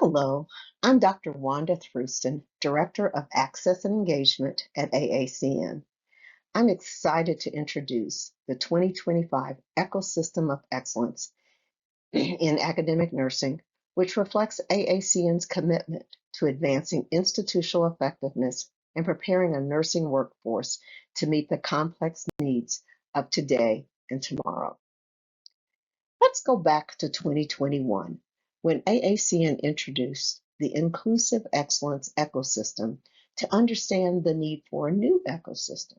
Hello, I'm Dr. Wanda Thruston, Director of Access and Engagement at AACN. I'm excited to introduce the 2025 Ecosystem of Excellence in Academic Nursing, which reflects AACN's commitment to advancing institutional effectiveness and preparing a nursing workforce to meet the complex needs of today and tomorrow. Let's go back to 2021 when AACN introduced the Inclusive Excellence Ecosystem to understand the need for a new ecosystem.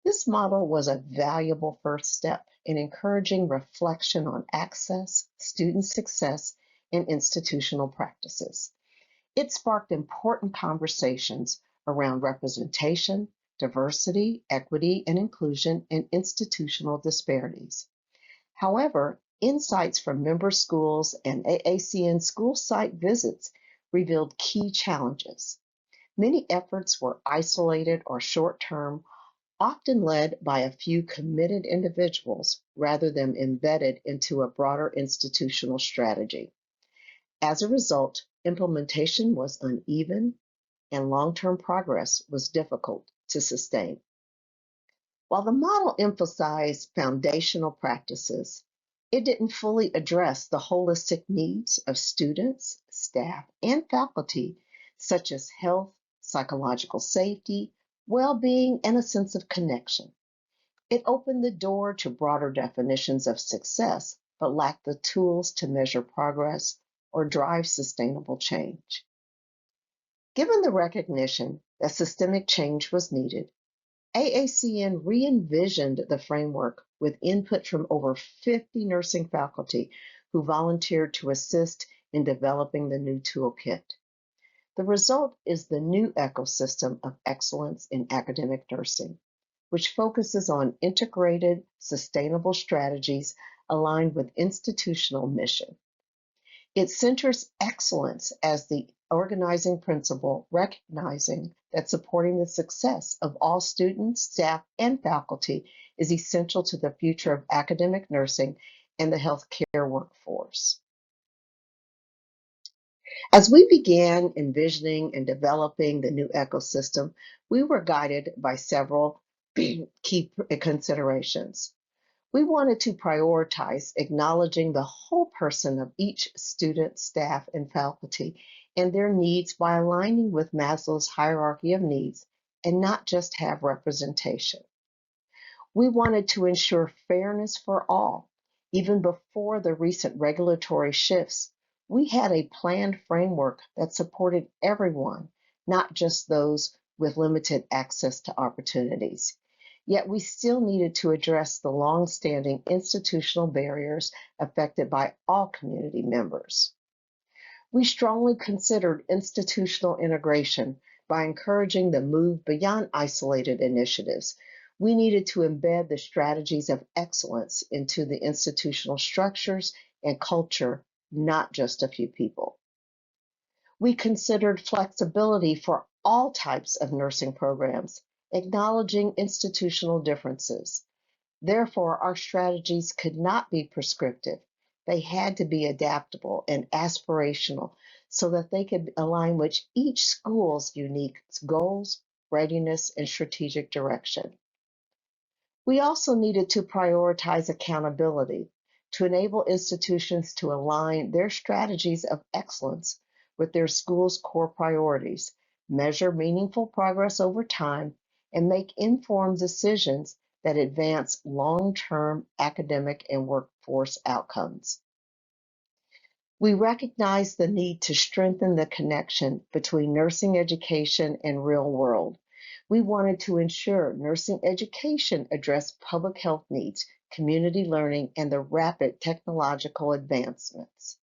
This model was a valuable first step in encouraging reflection on access, student success, and institutional practices. It sparked important conversations around representation, diversity, equity, and inclusion, and institutional disparities. However, insights from member schools and AACN school site visits revealed key challenges. Many efforts were isolated or short-term, often led by a few committed individuals rather than embedded into a broader institutional strategy. As a result, implementation was uneven and long-term progress was difficult to sustain. While the model emphasized foundational practices, it didn't fully address the holistic needs of students, staff, and faculty, such as health, psychological safety, well-being, and a sense of connection. It opened the door to broader definitions of success, but lacked the tools to measure progress or drive sustainable change. Given the recognition that systemic change was needed, AACN re-envisioned the framework with input from over 50 nursing faculty who volunteered to assist in developing the new toolkit. The result is the new ecosystem of excellence in academic nursing, which focuses on integrated, sustainable strategies aligned with institutional mission. It centers excellence as the organizing principle, recognizing that supporting the success of all students, staff, and faculty is essential to the future of academic nursing and the healthcare workforce. As we began envisioning and developing the new ecosystem, we were guided by several key considerations. We wanted to prioritize acknowledging the whole person of each student, staff, and faculty and their needs by aligning with Maslow's hierarchy of needs and not just have representation. We wanted to ensure fairness for all. Even before the recent regulatory shifts, we had a planned framework that supported everyone, not just those with limited access to opportunities. Yet we still needed to address the long-standing institutional barriers affected by all community members. We strongly considered institutional integration by encouraging the move beyond isolated initiatives. We needed to embed the strategies of excellence into the institutional structures and culture, not just a few people. We considered flexibility for all types of nursing programs, acknowledging institutional differences. Therefore, our strategies could not be prescriptive. They had to be adaptable and aspirational so that they could align with each school's unique goals, readiness, and strategic direction. We also needed to prioritize accountability to enable institutions to align their strategies of excellence with their school's core priorities, measure meaningful progress over time, and make informed decisions that advance long-term academic and workforce outcomes. We recognize the need to strengthen the connection between nursing education and real world. We wanted to ensure nursing education addressed public health needs, community learning, and the rapid technological advancements.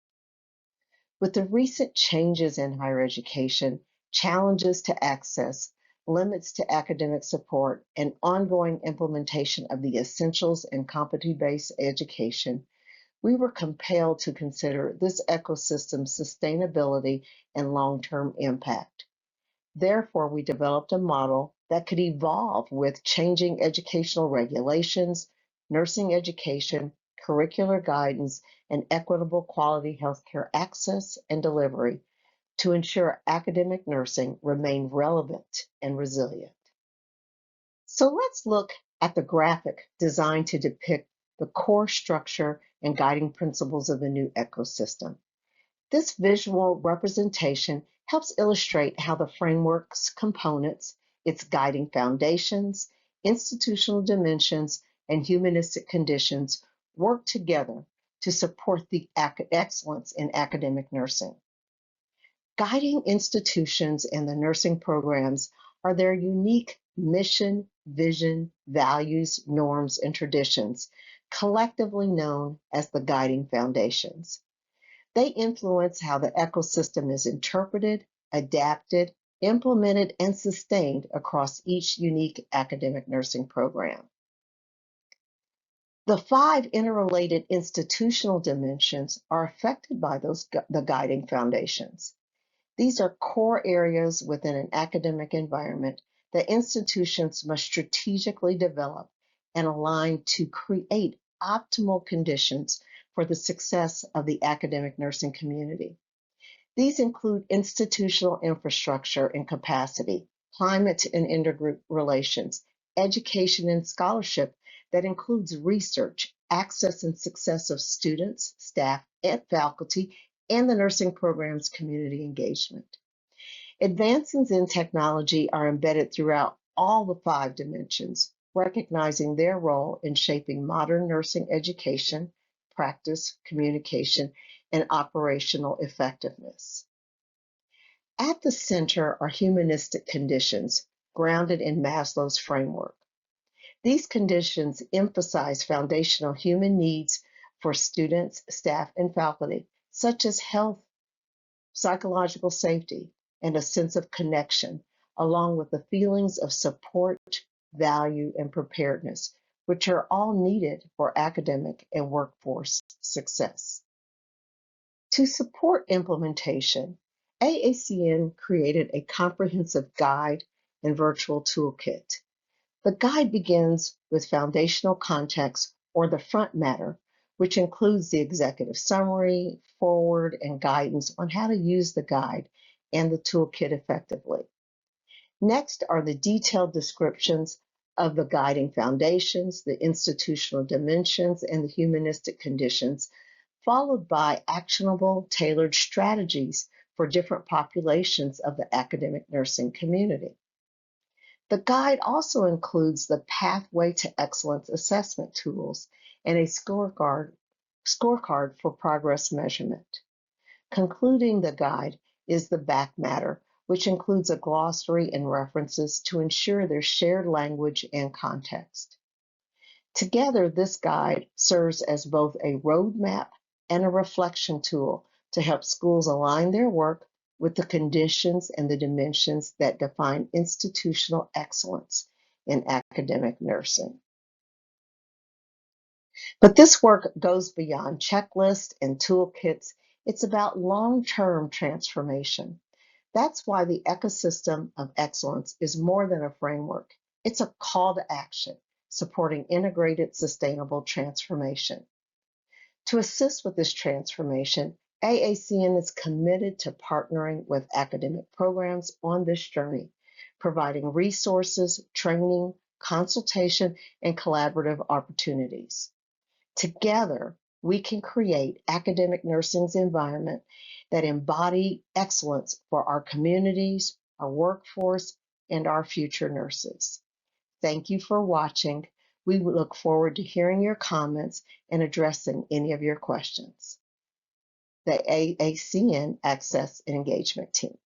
With the recent changes in higher education, challenges to access, limits to academic support, and ongoing implementation of the essentials and competency-based education, we were compelled to consider this ecosystem's sustainability and long-term impact. Therefore, we developed a model that could evolve with changing educational regulations, nursing education, curricular guidance, and equitable quality healthcare access and delivery to ensure academic nursing remain relevant and resilient. So let's look at the graphic designed to depict the core structure and guiding principles of the new ecosystem. This visual representation helps illustrate how the framework's components, its guiding foundations, institutional dimensions, and humanistic conditions work together to support the excellence in academic nursing. Guiding institutions and the nursing programs are their unique mission, vision, values, norms, and traditions, collectively known as the guiding foundations. They influence how the ecosystem is interpreted, adapted, implemented, and sustained across each unique academic nursing program. The 5 interrelated institutional dimensions are affected by the guiding foundations. These are core areas within an academic environment that institutions must strategically develop and align to create optimal conditions for the success of the academic nursing community. These include institutional infrastructure and capacity, climate and intergroup relations, education and scholarship that includes research, access and success of students, staff, and faculty, and the nursing program's community engagement. Advances in technology are embedded throughout all the 5 dimensions, recognizing their role in shaping modern nursing education, practice, communication, and operational effectiveness. At the center are humanistic conditions grounded in Maslow's framework. These conditions emphasize foundational human needs for students, staff, and faculty, such as health, psychological safety, and a sense of connection, along with the feelings of support, value, and preparedness, which are all needed for academic and workforce success. To support implementation, AACN created a comprehensive guide and virtual toolkit. The guide begins with foundational context or the front matter, which includes the executive summary, foreword, and guidance on how to use the guide and the toolkit effectively. Next are the detailed descriptions of the guiding foundations, the institutional dimensions, and the humanistic conditions, followed by actionable, tailored strategies for different populations of the academic nursing community. The guide also includes the Pathway to Excellence assessment tools and a scorecard for progress measurement. Concluding the guide is the back matter, which includes a glossary and references to ensure there's shared language and context. Together, this guide serves as both a roadmap and a reflection tool to help schools align their work with the conditions and the dimensions that define institutional excellence in academic nursing. But this work goes beyond checklists and toolkits. It's about long-term transformation. That's why the ecosystem of excellence is more than a framework. It's a call to action, supporting integrated, sustainable transformation. To assist with this transformation, AACN is committed to partnering with academic programs on this journey, providing resources, training, consultation, and collaborative opportunities. Together, we can create academic nursing's environment that embody excellence for our communities, our workforce, and our future nurses. Thank you for watching. We look forward to hearing your comments and addressing any of your questions. The AACN Access and Engagement Team.